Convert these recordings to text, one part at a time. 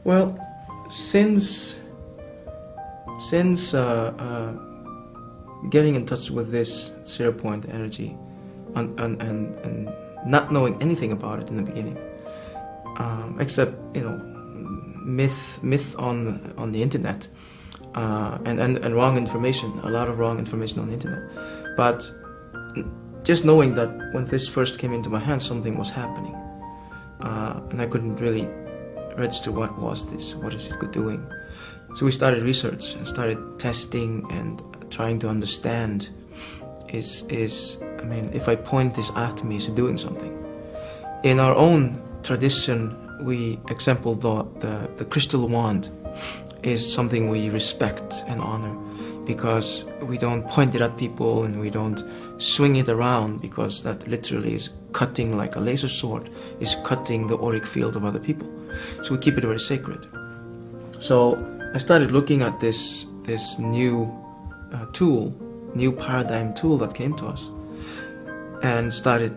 Well, since getting in touch with this 0 point energy and not knowing anything about it in the beginning, except myth on the internet, and wrong information, a lot of wrong information on the internet, but just knowing that when this first came into my hands, something was happening, and I couldn't really register what was this, what is it doing. So we started research and started testing and trying to understand, if I point this at me, is it doing something? In our own tradition, we example the crystal wand is something we respect and honor, because we don't point it at people and we don't swing it around, because that literally is cutting, like a laser sword is cutting the auric field of other people. So we keep it very sacred. So I started looking at this new new paradigm tool that came to us, and started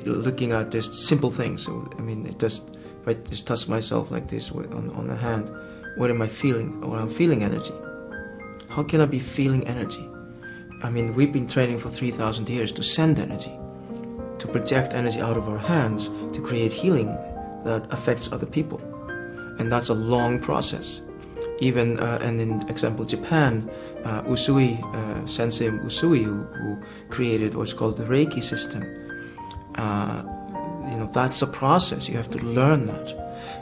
looking at just simple things. So, if I just touch myself like this on the hand, what am I feeling? Or I'm feeling energy. How can I be feeling energy? We've been training for 3,000 years to send energy, to project energy out of our hands, to create healing that affects other people. And that's a long process. Even, and in example, Japan, Usui, Sensei Usui, who created what's called the Reiki system, that's a process. You have to learn that.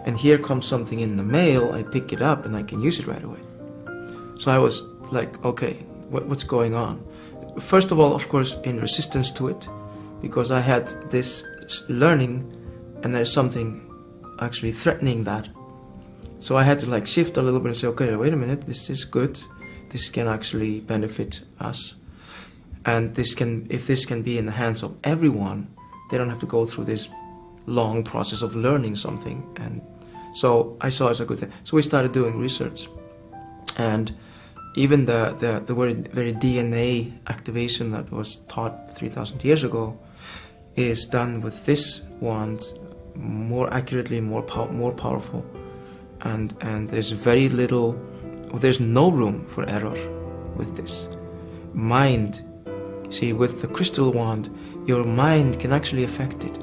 And here comes something in the mail, I pick it up and I can use it right away. So I was like, okay, what's going on? First of all, of course, in resistance to it, because I had this learning and there's something actually threatening that. So I had to shift a little bit and say, okay, wait a minute, this is good. This can actually benefit us. And if this can be in the hands of everyone, they don't have to go through this long process of learning something. And so I saw it as a good thing. So we started doing research. And even the very DNA activation that was taught 3,000 years ago is done with this wand more accurately, more powerful. And there's there's no room for error with this. Mind, with the crystal wand, your mind can actually affect it.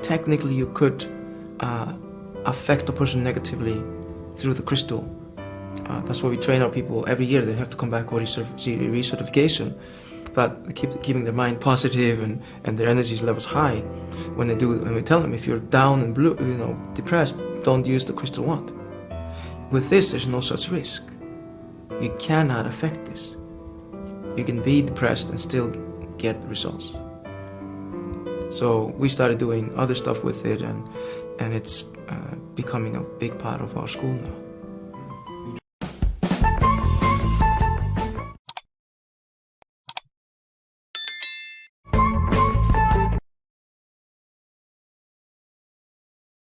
Technically you could affect a person negatively through the crystal. That's why we train our people every year. They have to come back for recertification, that keeping their mind positive and their energy levels high. When we tell them, if you're down and blue, depressed, don't use the crystal wand. With this, there's no such risk. You cannot affect this. You can be depressed and still get results. So we started doing other stuff with it, and it's becoming a big part of our school now.